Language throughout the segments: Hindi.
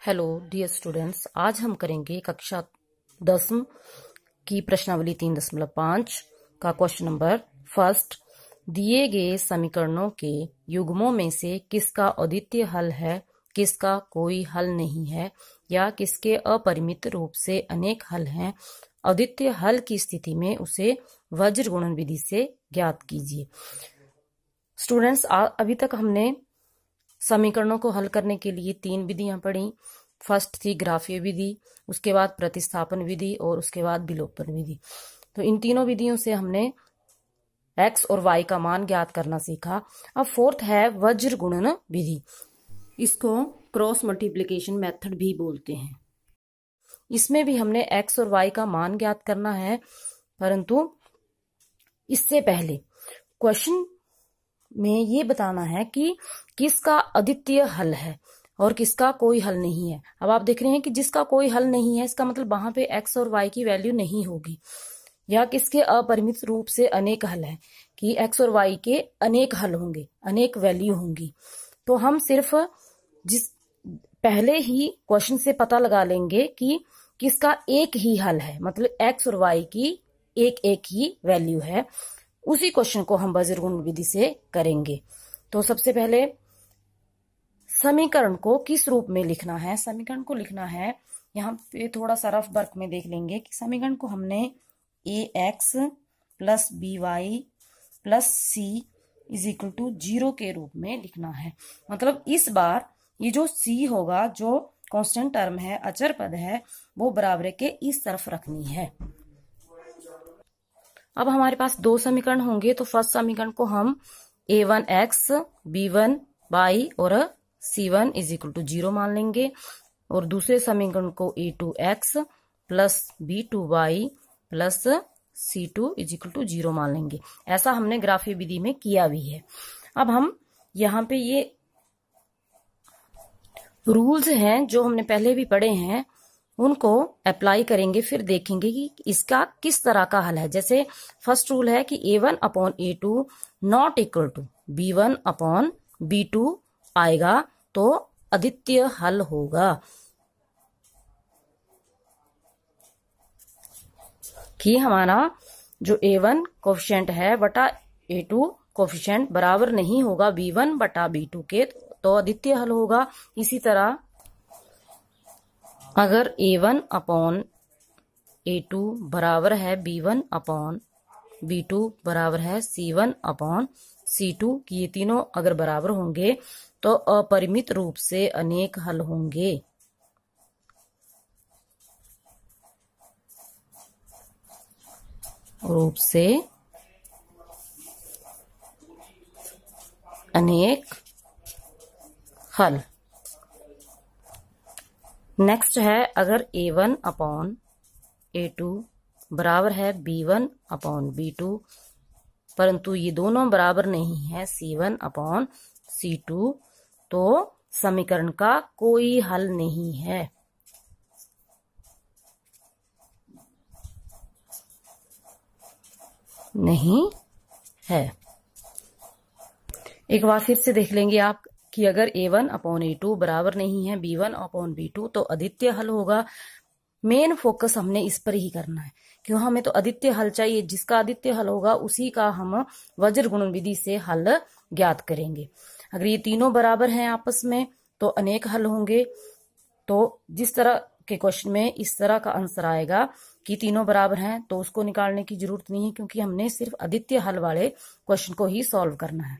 हेलो डियर स्टूडेंट्स, आज हम करेंगे कक्षा 10 की प्रश्नावली 3.5 का क्वेश्चन नंबर फर्स्ट। दिए गए समीकरणों के युग्मों में से किसका अद्वितीय हल है, किसका कोई हल नहीं है, या किसके अपरिमित रूप से अनेक हल हैं। अद्वितीय हल की स्थिति में उसे वज्र गुणन विधि से ज्ञात कीजिए। स्टूडेंट्स, अभी तक हमने समीकरणों को हल करने के लिए 3 विधियां पढ़ी। फर्स्ट थी ग्राफीय विधि, उसके बाद प्रतिस्थापन विधि और उसके बाद विलोपन विधि। तो इन तीनों विधियों से हमने x और y का मान ज्ञात करना सीखा। अब फोर्थ है वज्र गुणन विधि। इसको क्रॉस मल्टीप्लिकेशन मेथड भी बोलते हैं। इसमें भी हमने x और y का मान ज्ञात करना है, परंतु इससे पहले क्वेश्चन में ये बताना है कि किसका अद्वितीय हल है और किसका कोई हल नहीं है। अब आप देख रहे हैं कि जिसका कोई हल नहीं है, इसका मतलब वहां पे x और y की वैल्यू नहीं होगी, या किसके अपरिमित रूप से अनेक हल है कि x और y के अनेक हल होंगे, अनेक वैल्यू होंगी। तो हम सिर्फ जिस पहले ही क्वेश्चन से पता लगा लेंगे कि किसका एक ही हल है, मतलब x और y की एक एक ही वैल्यू है। उसी क्वेश्चन को हम वज्र गुणन विधि से करेंगे। तो सबसे पहले समीकरण को किस रूप में लिखना है। समीकरण को लिखना है, यहाँ पे थोड़ा सा रफ वर्क में देख लेंगे कि समीकरण को हमने ax plus by plus c is equal to 0 के रूप में लिखना है। मतलब इस बार ये जो c होगा, जो कांस्टेंट टर्म है, अचर पद है, वो बराबर के इस तरफ रखनी है। अब हमारे पास 2 समीकरण होंगे। तो फर्स्ट समीकरण को हम a1x b1y और c1 इज इक्वल टू 0 मान लेंगे, और दूसरे समीकरण को a2x plus b2y plus c2 is equal to 0 मान लेंगे। ऐसा हमने ग्राफीय विधि में किया भी है। अब हम यहाँ पे ये रूल्स हैं जो हमने पहले भी पढ़े हैं, उनको अप्लाई करेंगे, फिर देखेंगे कि इसका किस तरह का हल है। जैसे फर्स्ट रूल है कि a1 upon a2 not equal to b1 upon b2 आएगा तो अद्वितीय हल होगा। कि हमारा जो a1 कोफिशिएंट है बटा a2 कोफिशिएंट बराबर नहीं होगा b1 बटा b2 के, तो अद्वितीय हल होगा। इसी तरह अगर a1 अपॉन a2 बराबर है b1 अपॉन b2 बराबर है c1 अपॉन c2 की, ये तीनों अगर बराबर होंगे तो अपरिमित रूप से अनेक हल होंगे। रूप से अनेक हल। नेक्स्ट है अगर a1 अपॉन a2 बराबर है b1 अपॉन b2, परंतु ये दोनों बराबर नहीं है c1 अपॉन c2, तो समीकरण का कोई हल नहीं है। नहीं है। एक बार फिर से देख लेंगे आप कि अगर a1 अपॉन a2 बराबर नहीं है b1 अपॉन b2 तो अद्वितीय हल होगा। मेन फोकस हमने इस पर ही करना है, क्यों हमें तो अद्वितीय हल चाहिए। जिसका अद्वितीय हल होगा उसी का हम वज्र गुणन विधि से हल ज्ञात करेंगे। अगर ये तीनों बराबर हैं आपस में तो अनेक हल होंगे। तो जिस तरह के क्वेश्चन में इस तरह का आंसर आएगा कि तीनों बराबर हैं, तो उसको निकालने की जरूरत नहीं है, क्योंकि हमने सिर्फ अद्वितीय हल वाले क्वेश्चन को ही सॉल्व करना है।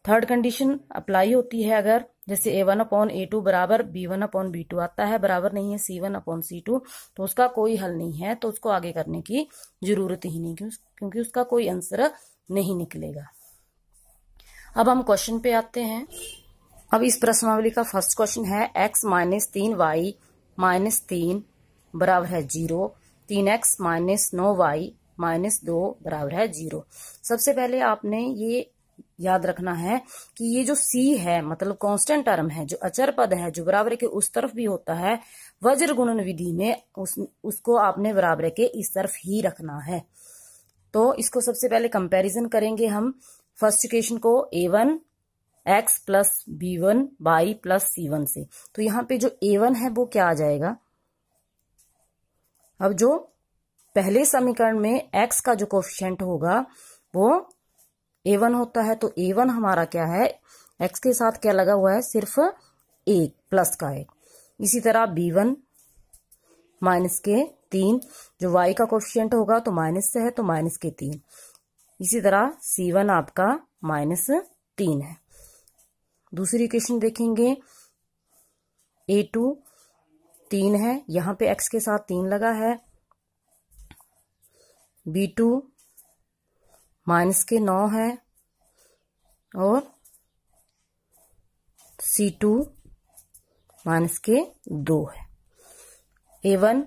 थर्ड कंडीशन अप्लाई होती है अगर जैसे a1 अपॉन a2 बराबर b1 अपॉन b2 आता है, बराबर नहीं है c1 अपॉन c2, तो उसका कोई हल नहीं है, तो उसको आगे करने की जरूरत ही नहीं, क्योंकि उसका कोई आंसर नहीं निकलेगा। अब हम क्वेश्चन पे आते हैं। अब इस प्रश्नावली का फर्स्ट क्वेश्चन है x माइनस 3y माइनस 3 बराबर है 0, 3x माइनस 9y माइनस 2 बराबर है 0। सबसे पहले आपने ये याद रखना है कि ये जो c है, मतलब कांस्टेंट टर्म है, जो अचर पद है, जो बराबर के उस तरफ भी होता है, वज्र गुणन विधि में उसको आपने बराबर के इस तरफ ही रखना है। तो इसको सबसे पहले कंपैरिजन करेंगे हम। फर्स्ट इक्वेशन को a1 x plus b1 y plus c1 से। तो यहाँ पे जो a1 है वो क्या आ जाएगा, अब जो पहले समीकरण में x का जो कोफिशिएंट होगा वो a1 होता है, तो a1 हमारा क्या है, x के साथ क्या लगा हुआ है, सिर्फ एक प्लस का एक। इसी तरह b1 माइनस के 3, जो y का कोफिशिएंट होगा तो माइनस से है तो माइनस के 3। इसी तरह c1 आपका -3 है। दूसरी इक्वेशन देखेंगे, a2 3 है, यहां पे x के साथ 3 लगा है, b2 माइनस के 9 है और c2 माइनस के 2 है। a1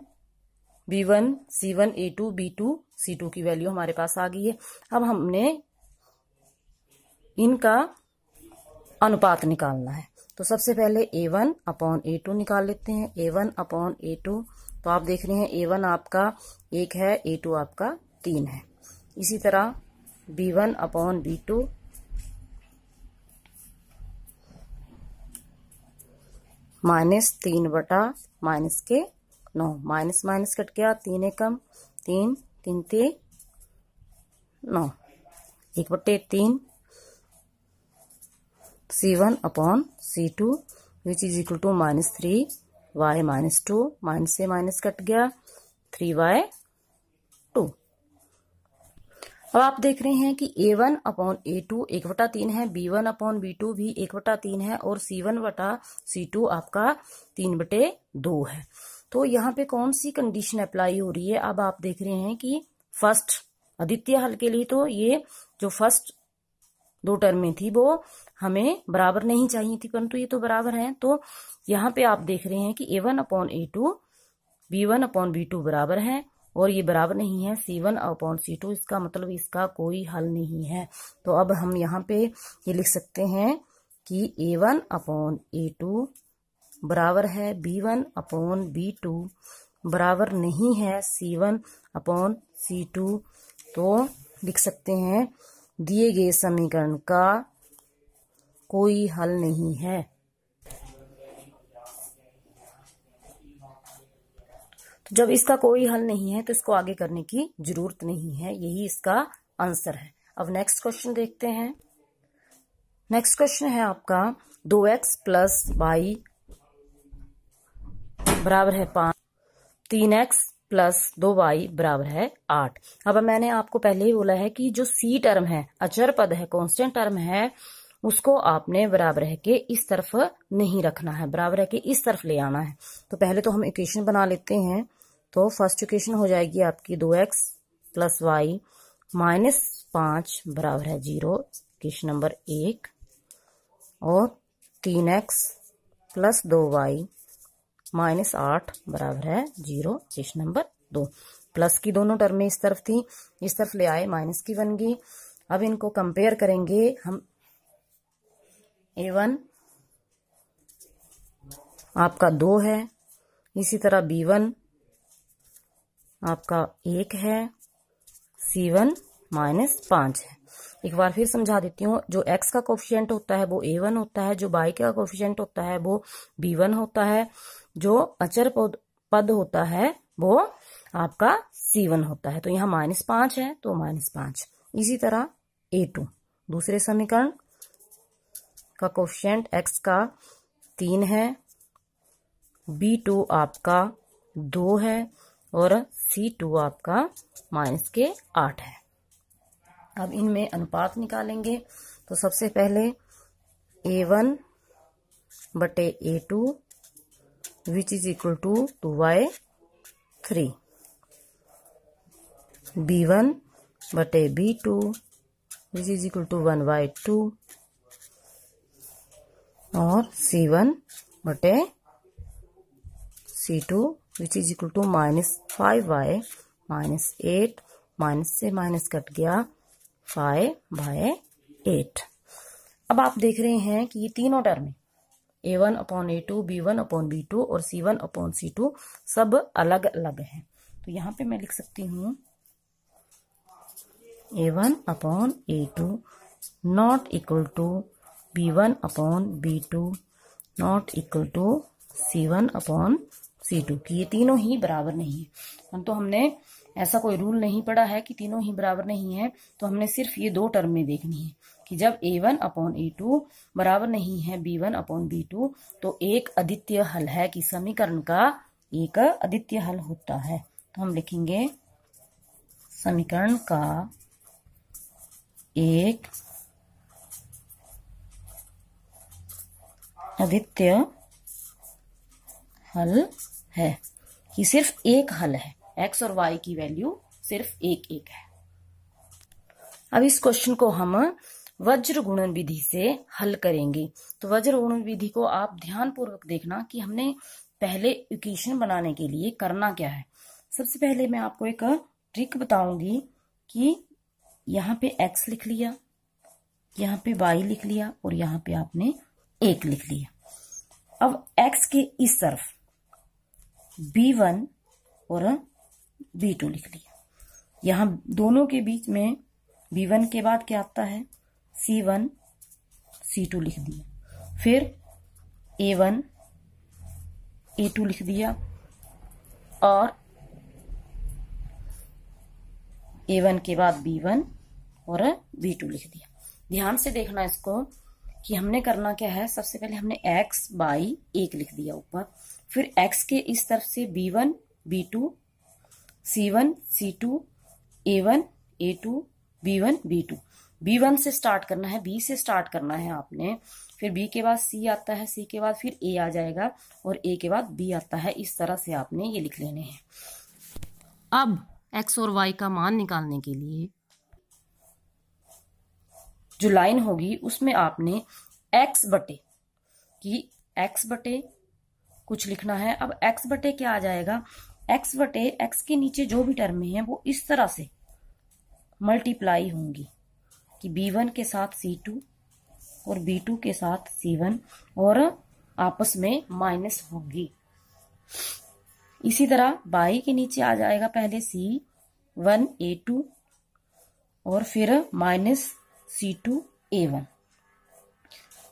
b1 c1 a2 b2 c2 की वैल्यू हमारे पास आ गई है। अब हमने इनका अनुपात निकालना है, तो सबसे पहले a1 अपॉन a2 निकाल लेते हैं। a1 अपॉन a2, तो आप देख रहे हैं a1 आपका 1 है, a2 आपका 3 है। इसी तरह b1 अपॉन b2, -3 बटा माइनस के 9, माइनस माइनस कट गया, 3 एकम 3, 3 ते 9, 1/3 c1 upon c2 which is equal to -3y -2, minus से माइनस कट गया, 3y2। अब आप देख रहे हैं कि a1 अपॉन a2 1/3 है, b1 अपॉन b2 भी 1/3 है और c1 बटा c2 आपका 3/2 है। तो यहाँ पे कौन सी कंडीशन अप्लाई हो रही है, अब आप देख रहे हैं कि फर्स्ट अद्वितीय हल के लिए तो ये जो फर्स्ट 2 टर्में थी वो हमें बराबर नहीं चाहिए थी, परंतु ये तो बराबर हैं। तो यहाँ पे आप देख रहे हैं कि a1 upon a2 b1 upon b2 बराबर है और ये बराबर नहीं है c1 अपॉन c2, इसका मतलब इसका कोई हल नहीं है। तो अब हम यहाँ पे ये लिख सकते हैं कि a1 अपॉन a2 बराबर है b1 अपॉन b2 बराबर नहीं है c1 अपॉन c2। तो लिख सकते हैं दिए गए समीकरण का कोई हल नहीं है। तो जब इसका कोई हल नहीं है तो इसको आगे करने की जरूरत नहीं है, यही इसका आंसर है। अब नेक्स्ट क्वेश्चन देखते हैं। नेक्स्ट क्वेश्चन है आपका 2x प्लस y बराबर है 5, 3x प्लस 2y बराबर है 8। अब मैंने आपको पहले ही बोला है कि जो c टर्म है, अचर पद है, कांस्टेंट टर्म है, उसको आपने बराबर है के इस तरफ नहीं रखना है, बराबर है के इस तरफ ले आना है। तो पहले तो हम इक्वेशन बना लेते हैं। तो फर्स्ट इक्वेशन हो जाएगी आपकी 2x प्लस y -5 बराबर है 0, इक्वेशन नंबर 1, और 3x प्लस 2y -8 बराबर है 0, इक्वेशन नंबर 2। प्लस की दोनों टर्में इस तरफ थी, इस तरफ ले आए, माइनस की बन गई। अब इनको कंपेयर करेंगे हम। a1 आपका 2 है, इसी तरह b1 आपका 1 है, c1 -5 है। एक बार फिर समझा देती हूँ, जो x का कोफिशिएंट होता है वो a1 होता है, जो y का कोफिशिएंट होता है वो b1 होता है, जो अचर पद होता है वो आपका c1 होता है। तो यहाँ -5 है तो -5। इसी तरह a2 दूसरे समीकरण का कोफिशिएंट x का 3 है, b2 आपका 2 है और c2 आपका -8 है। अब इनमें अनुपात निकालेंगे। तो सबसे पहले a1 बटे a2 which is equal to 2/3, b1 बटे b2 which is equal to 1/2 और c1 बटे c2 which is equal to -5/8, minus से माइनस कट गया 5/8। अब आप देख रहे हैं कि ये तीनों term a1 upon a2, b1 upon b2 और c1 अपॉन c2 सब अलग अलग हैं। तो यहाँ पे मैं लिख सकती हूँ a1 upon a2 not equal to B1/B2 not equal to C1/C2 कि ये तीनों ही बराबर नहीं है। हम तो हमने ऐसा कोई रूल नहीं पढ़ा है कि तीनों ही बराबर नहीं है, तो हमने सिर्फ ये दो टर्म में देखनी है कि जब A1/A2 बराबर नहीं है B1/B2 तो एक अद्वितीय हल है कि समीकरण का एक अद्वितीय हल होता है। तो हम लिखेंगे समीकरण का एक अद्वितीय हल है कि सिर्फ एक हल है, x और y की वैल्यू सिर्फ एक एक है। अब इस क्वेश्चन को हम वज्र गुणन विधि से हल करेंगे। तो वज्र गुणन विधि को आप ध्यानपूर्वक देखना कि हमने पहले इक्वेशन बनाने के लिए करना क्या है। सबसे पहले मैं आपको एक ट्रिक बताऊंगी कि यहाँ पे x लिख लिया, यहाँ पे y लिख लिया और यहाँ पे आपने 1 लिख लिया। अब x के इस तरफ B1 और B2 लिख लिया। यहाँ दोनों के बीच में B1 के बाद क्या आता है C1 C2 लिख दिया, फिर A1 A2 लिख दिया और A1 के बाद B1 और B2 लिख दिया। ध्यान से देखना इसको कि हमने करना क्या है। सबसे पहले हमने x बाई 1 लिख दिया ऊपर, फिर x के इस तरफ से B1 B2 C1 C2 A1 A2 B1 B2 B1 से स्टार्ट करना है, B से स्टार्ट करना है आपने, फिर B के बाद C आता है, C के बाद फिर A आ जाएगा और A के बाद B आता है। इस तरह से आपने ये लिख लेने हैं। अब x और y का मान निकालने के लिए जो लाइन होगी उसमें आपने x बटे कुछ लिखना है। अब x बटे क्या आ जाएगा, x बटे x के नीचे जो भी टर्म है वो इस तरह से मल्टीप्लाई होंगी कि B1 के साथ C2 और B2 के साथ C1 और आपस में माइनस होंगी। इसी तरह y के नीचे आ जाएगा पहले C1 A2 और फिर माइनस C2 A1,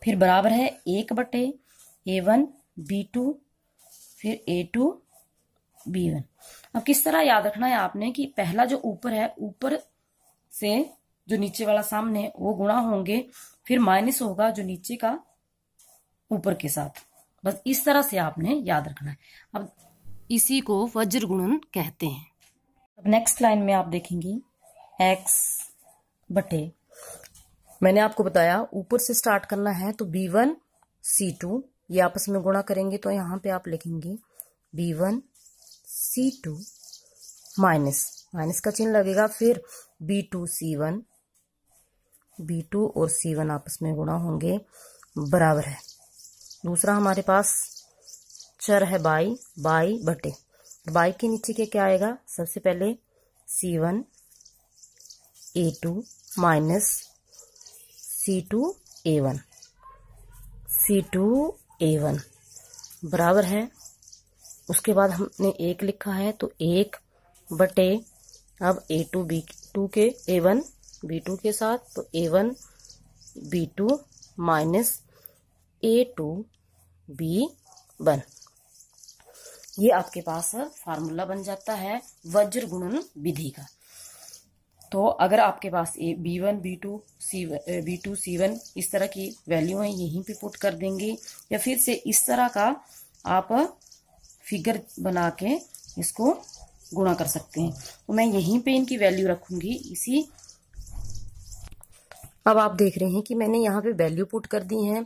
फिर बराबर है 1 बटे A1 B2 फिर A2 B1। अब किस तरह याद रखना है आपने कि पहला जो ऊपर है, ऊपर से जो नीचे वाला सामने वो गुणा होंगे, फिर माइनस होगा जो नीचे का ऊपर के साथ। बस इस तरह से आपने याद रखना है। अब इसी को वज्र गुणन कहते हैं। अब नेक्स्ट लाइन में आप देखेंगी x बटे, मैंने आपको बताया ऊपर से स्टार्ट करना है तो B1 C2 ये आपस में गुणा करेंगे, तो यहाँ पे आप लिखेंगे B1 C2 माइनस का चिन्ह लगेगा, फिर B2 C1 B2 और C1 आपस में गुणा होंगे, बराबर है। दूसरा हमारे पास चर है बाई बटे, बाई के नीचे क्या आएगा, सबसे पहले C1 A2 minus C2 A1 बराबर है। उसके बाद हमने 1 लिखा है तो 1 बटे, अब A2 B2 के A1 B2 के साथ तो A1 B2 minus A2 B1। ये आपके पास फार्मूला बन जाता है वज्र गुणन विधि का। तो अगर आपके पास B1 B2 C1 इस तरह की वैल्यू है, यहीं पे पुट कर देंगे, या फिर से इस तरह का आप फिगर बना के इसको गुणा कर सकते हैं। तो मैं यहीं पे इनकी वैल्यू रखूंगी इसी। अब आप देख रहे हैं कि मैंने यहाँ पे वैल्यू पुट कर दी है,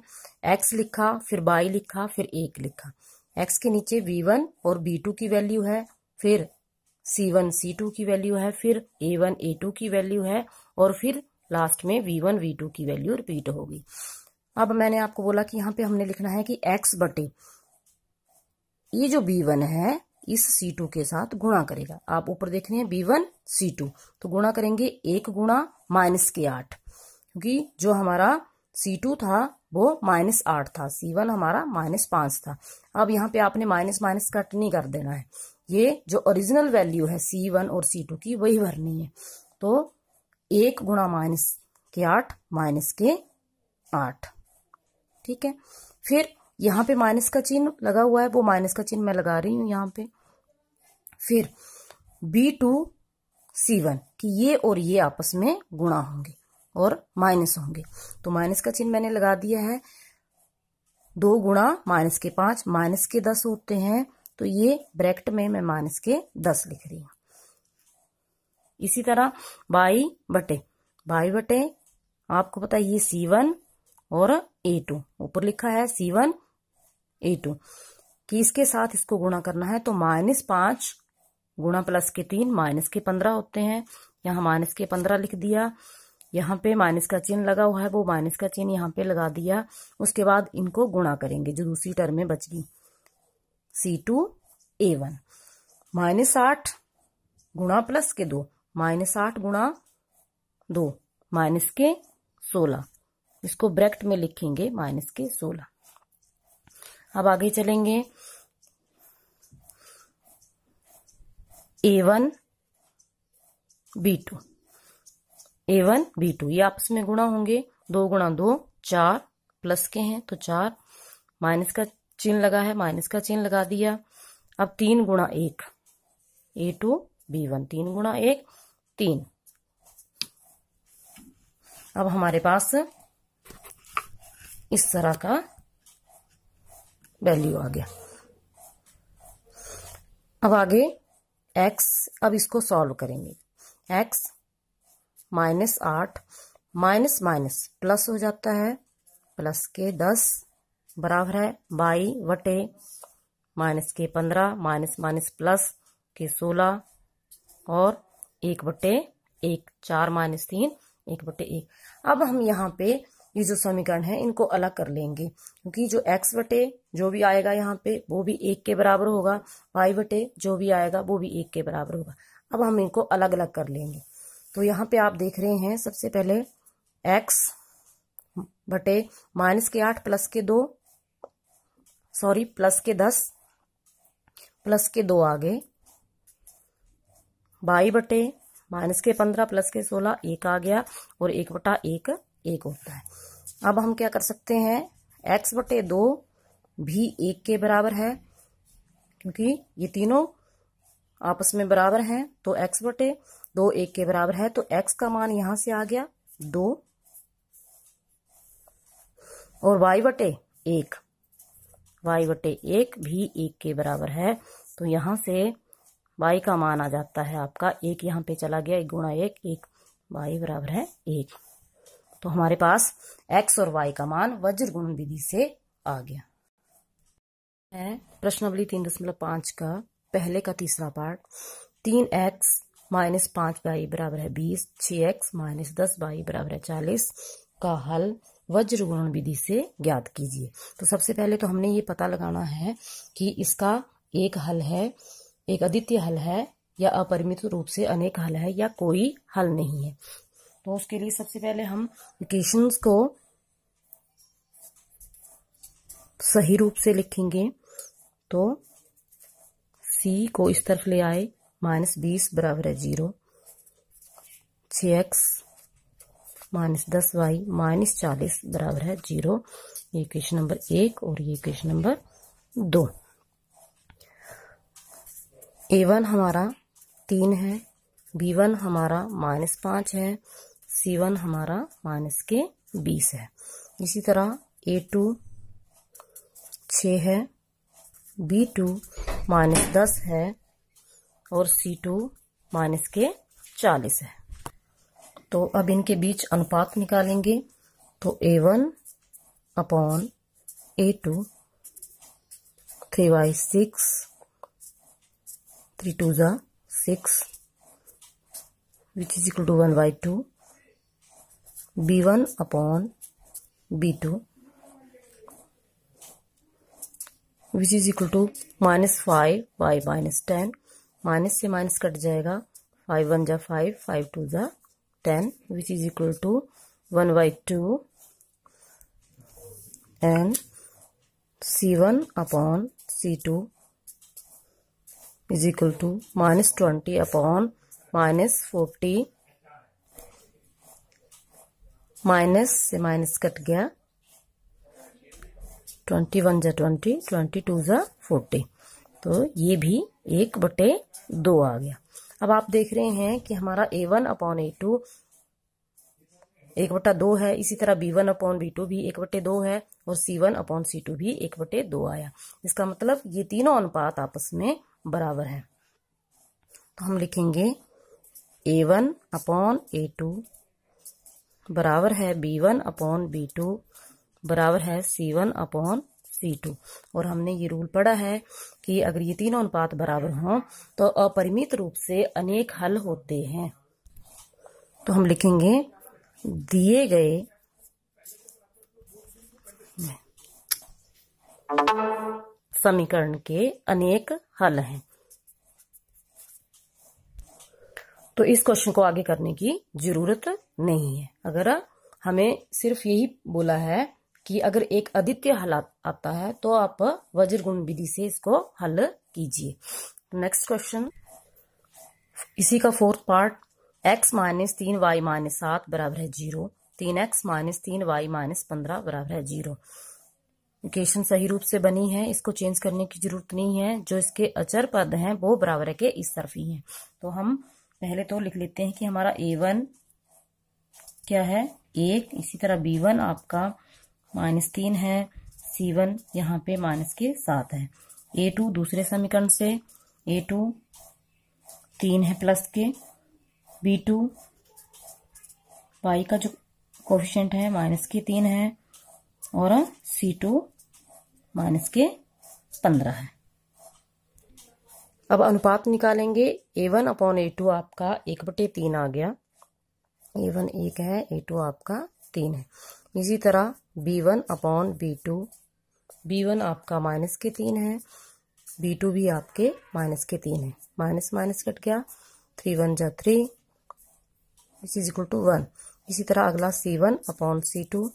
x लिखा, फिर y लिखा, फिर 1 लिखा। x के नीचे B1 और B2 की वैल्यू है, फिर C1 C2 की वैल्यू है, फिर A1 A2 की वैल्यू है और फिर लास्ट में V1 V2 की वैल्यू रिपीट होगी। अब मैंने आपको बोला कि यहाँ पे हमने लिखना है कि x बटे ये जो B1 है इस C2 के साथ गुणा करेगा। आप ऊपर देख रहे हैं B1 C2, तो गुणा करेंगे 1 गुणा -8, क्योंकि जो हमारा C2 था वो -8 था, C1 हमारा -5 था। अब यहाँ पे आपने माइनस कट नहीं कर देना है, ये जो ओरिजिनल वैल्यू है C1 और C2 की वही भरनी है। तो 1 गुणा -8 -8 ठीक है। फिर यहाँ पे माइनस का चिन्ह लगा हुआ है, वो माइनस का चिन्ह मैं लगा रही हूँ यहाँ पे। फिर B2C1 कि ये और ये आपस में गुणा होंगे और माइनस होंगे, तो माइनस का चिन्ह मैंने लगा दिया है। 2 गुणा माइनस के 5 माइनस के 10 होते हैं, तो ये ब्रैकेट में मैं माइनस के 10 लिख रही हूँ। इसी तरह बाई बटे आपको पता है ये C1 और A2 ऊपर लिखा है C1 A2 कि इसके साथ इसको गुणा करना है, तो -5 गुणा प्लस के 3 माइनस के 15 होते हैं। यहाँ माइनस के 15 लिख दिया। यहाँ पे माइनस का चिन्ह लगा हुआ है, वो माइनस का चिन्ह यहाँ पे लगा दिया। उसके बाद इनको गुणा करेंगे, जो दूसरी टर्म में बच गई C2A1 -8 गुणा प्लस के 2 -8 गुणा 2 माइनस के 16, इसको ब्रैकेट में लिखेंगे माइनस के 16। अब आगे चलेंगे। A1 B2 ये आपस में गुणा होंगे। 2 गुणा 2 4 प्लस के हैं तो 4, माइनस का चिन्ह लगा है, माइनस का चिन्ह लगा दिया। अब 3 गुणा 1 A2 B1 3 गुणा 1 3। अब हमारे पास इस तरह का वैल्यू आ गया। अब आगे x, अब इसको सॉल्व करेंगे। x -8 माइनस माइनस प्लस हो जाता है, प्लस के 10 बराबर है बाई बटे माइनस के 15 माइनस माइनस प्लस के 16 और 1/1 4 माइनस 3 1/1। अब हम यहाँ पे ये जो समीकरण है इनको अलग कर लेंगे, क्योंकि जो x बटे जो भी आएगा यहाँ पे वो भी 1 के बराबर होगा, y बटे जो भी आएगा वो भी 1 के बराबर होगा। अब हम इनको अलग अलग कर लेंगे। तो यहाँ पे आप देख रहे हैं सबसे पहले x बटे माइनस के 8 प्लस के 2 प्लस के 10 प्लस के 2 आगे y बटे माइनस के 15 प्लस के 16 1 आ गया और 1/1 1 होता है। अब हम क्या कर सकते हैं, x बटे 2 भी 1 के बराबर है, क्योंकि ये तीनों आपस में बराबर हैं, तो x बटे 2 1 के बराबर है, तो x का मान यहां से आ गया 2 और y बटे 1 भी 1 के बराबर है, तो यहां से y का मान आ जाता है आपका 1, यहाँ पे चला गया 1 गुणा 1 y बराबर है 1। तो हमारे पास x और y का मान वज्र गुणन विधि से आ गया है। प्रश्नावली 3.5 का पहले का तीसरा पार्ट। 3x माइनस 5y बराबर है 20, 6x माइनस 10y बराबर है 40 का हल वज्र गुणन विधि से ज्ञात कीजिए। तो सबसे पहले तो हमने ये पता लगाना है कि इसका एक हल है, एक अद्वितीय हल है, या अपरिमित रूप से अनेक हल है, या कोई हल नहीं है। तो उसके लिए सबसे पहले हम इक्वेशंस को सही रूप से लिखेंगे। तो c को इस तरफ ले आए, -20 बराबर है 0, 6x माइनस 10y माइनस 40 बराबर है 0। ये इक्वेशन नंबर 1 और ये इक्वेशन नंबर 2। a1 हमारा 3 है, b1 हमारा -5 है, c1 हमारा माइनस के 20 है। इसी तरह a2 6 है, b2 -10 है और c2 माइनस के 40 है। तो अब इनके बीच अनुपात निकालेंगे। तो a1 upon a2 3/6 3 2 6 which is equal to 1/2, b1 upon b2 which is equal to -5y -10, minus से माइनस कट जाएगा, 5 1 जा 5 5 2 जा 10 which is equal to 1/2 and c1 upon c2 is equal to -20 upon -40, minus से माइनस कट गया 21 जा 20, 22 जा 40, तो ये भी 1/2 आ गया। अब आप देख रहे हैं कि हमारा A1/A2 1/2 है, इसी तरह B1/B2 भी 1/2 है और C1/C2 भी 1/2 आया। इसका मतलब ये तीनों अनुपात आपस में बराबर है। तो हम लिखेंगे A1/A2 बराबर है B1/B2 बराबर है C1/C2। और हमने ये रूल पढ़ा है कि अगर ये तीनों अनुपात बराबर हों तो अपरिमित रूप से अनेक हल होते हैं। तो हम लिखेंगे दिए गए समीकरण के अनेक हल हैं। तो इस क्वेश्चन को आगे करने की जरूरत नहीं है। अगर हमें सिर्फ यही बोला है कि अगर एक अद्वितीय हल आता है तो आप वज्र गुण विधि से इसको हल कीजिए। नेक्स्ट क्वेश्चन, इसी का फोर्थ पार्ट, x - 3y - 7 बराबर है 0, 3x - 3y - 15 बराबर है 0। इक्वेशन सही रूप से बनी है, इसको चेंज करने की जरूरत नहीं है। जो इसके अचर पद हैं वो बराबर है के इस तरफ ही हैं। तो हम पहले तो लिख लेते हैं कि हमारा A1 क्या है 1, इसी तरह B1 आपका -3 है, C1 यहाँ पे -7 है। A2 दूसरे समीकरण से A2 3 है प्लस के, B2 y का जो कोफिशिएंट है -3 है और C2 -15 है। अब अनुपात निकालेंगे। A1/A2 आपका 1/3 आ गया। A1 1 है, A2 आपका 3 है। इसी तरह B1/B2, B1 आपका -3 है, B2 भी आपके -3 है। माइनस माइनस कट गया, 3 1 जा 3 = 1। इसी तरह अगला C1/C2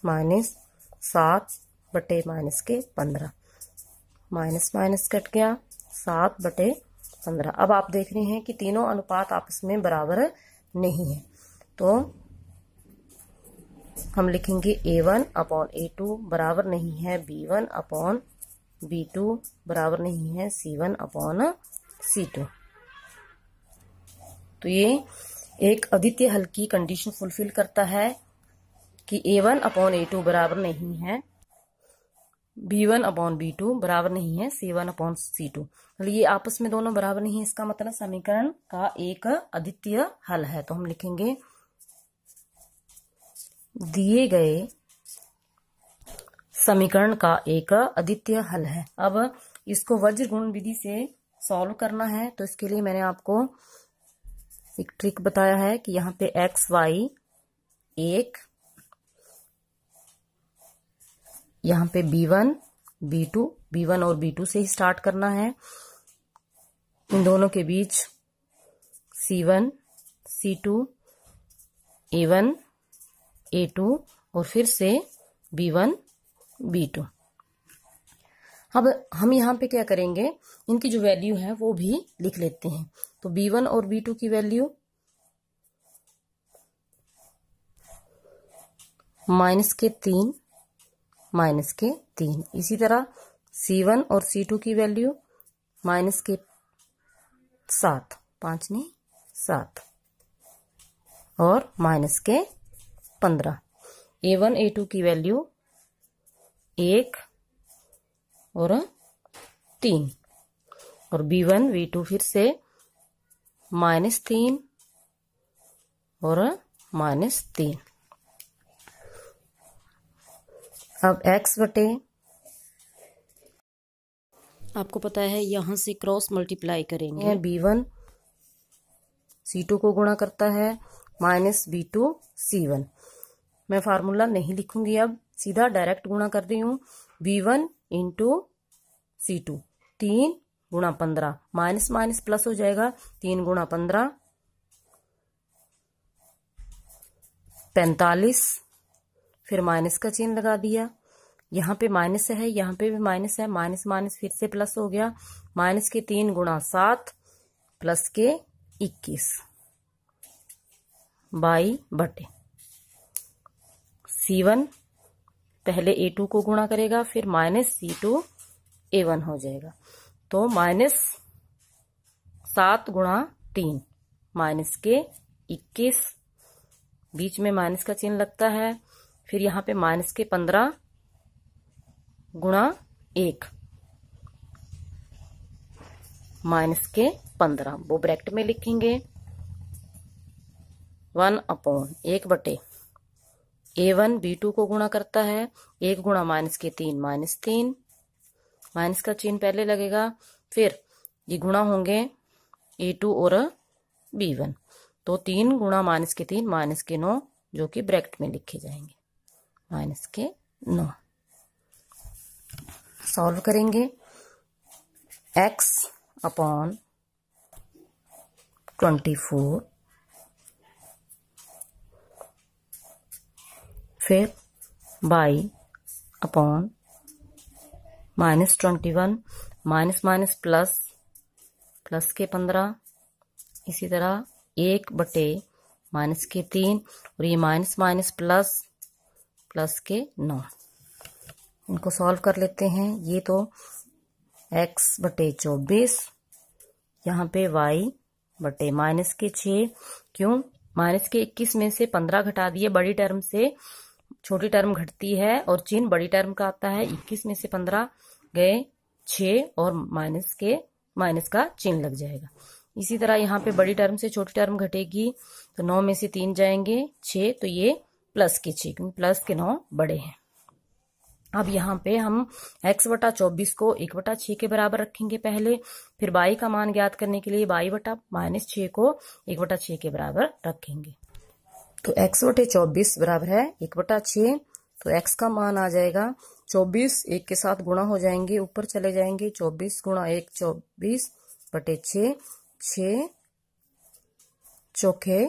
-7/-15, माइनस माइनस कट गया, 7/15। अब आप देख रहे हैं कि तीनों अनुपात आपस में बराबर नहीं है, तो हम लिखेंगे A1/A2 बराबर नहीं है B1/B2 बराबर नहीं है C1/C2। तो ये एक अद्वितीय हल की कंडीशन फुलफिल करता है कि A1/A2 बराबर नहीं है B1/B2 बराबर नहीं है C1/C2। ये आपस में दोनों बराबर नहीं है, इसका मतलब समीकरण का एक अद्वितीय हल है। तो हम लिखेंगे दिए गए समीकरण का एक अद्वितीय हल है। अब इसको वज्र गुण विधि से सॉल्व करना है, तो इसके लिए मैंने आपको एक ट्रिक बताया है कि यहाँ पे x y 1, यहाँ पे B1 B2, B1 और B2 से ही स्टार्ट करना है। इन दोनों के बीच C1 C2 A1 A2 और फिर से B1 B2। अब हम यहाँ पे क्या करेंगे, इनकी जो वैल्यू है वो भी लिख लेते हैं। तो B1 और B2 की वैल्यू -3 -3। इसी तरह C1 और C2 की वैल्यू -7, 5 नहीं 7 और -15। A1 A2 की वैल्यू 1 और 3 और B1 B2 फिर से -3 और -3। अब x बटे, आपको पता है यहां से क्रॉस मल्टीप्लाई करेंगे। B1 C2 को गुणा करता है -B2 C1। मैं फार्मूला नहीं लिखूंगी, अब सीधा डायरेक्ट गुणा कर रही हूँ। B1 × C2 3 × 15, minus minus plus हो जाएगा, 3 × 15 45, फिर माइनस का चिन्ह लगा दिया। यहाँ पे माइनस है, यहाँ पे भी माइनस है, माइनस माइनस फिर से प्लस हो गया। माइनस के 3 × 7 प्लस के 21 बाई बटे C1 पहले A2 को गुणा करेगा, फिर माइनस C2 A1 हो जाएगा। तो -7 गुणा 3 माइनस के 21, बीच में माइनस का चिन्ह लगता है। फिर यहाँ पे माइनस के 15 गुणा 1 माइनस के 15, वो ब्रैकेट में लिखेंगे। 1/1 A1 B2 को गुणा करता है, 1 गुणा माइनस के 3 -3, माइनस का चिन्ह पहले लगेगा। फिर ये गुणा होंगे A2 और B1, तो 3 गुणा माइनस के 3 माइनस के 9, जो कि ब्रैकेट में लिखे जाएंगे, माइनस के 9। सॉल्व करेंगे। x/24, फिर y/-21, minus minus plus, plus के 15, इसी तरह 1/- माइनस के 3, और ये माइनस माइनस प्लस, प्लस के 9। इनको सॉल्व कर लेते हैं। ये तो x/24, यहाँ पे y/ माइनस के 6, क्यों माइनस के 21 में से 15 घटा दिए, बड़ी टर्म से छोटी टर्म घटती है और चिन्ह बड़ी टर्म का आता है। 21 में से 15 गए 6 और माइनस का चिन्ह लग जाएगा। इसी तरह यहाँ पे बड़ी टर्म से छोटी टर्म घटेगी, तो 9 में से 3 जाएंगे 6, तो ये प्लस के 6, क्योंकि प्लस के 9 बड़े हैं। अब यहाँ पे हम x/24 को 1/6 के बराबर रखेंगे पहले, फिर y का मान ज्ञात करने के लिए y/-6 को 1/6 के बराबर रखेंगे। तो x/24 बराबर है 1/6, तो x का मान आ जाएगा 24, 1 के साथ गुणा हो जाएंगे, ऊपर चले जाएंगे। 24 गुणा 1 24/6, 6 चौके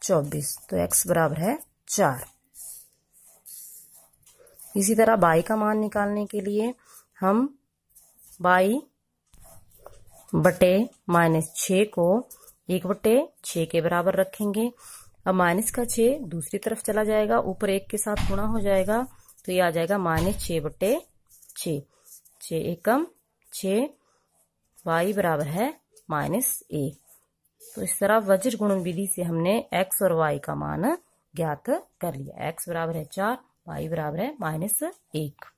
24, तो x बराबर है 4। इसी तरह y का मान निकालने के लिए हम y/-6 को 1/6 के बराबर रखेंगे। अब माइनस का 6 दूसरी तरफ चला जाएगा, ऊपर 1 के साथ गुणा हो जाएगा, तो ये आ जाएगा -6/6, 6 एकम 6, y बराबर है -1। तो इस तरह वज्र गुणन विधि से हमने x और y का मान ज्ञात कर लिया। x बराबर है 4, y बराबर है -1।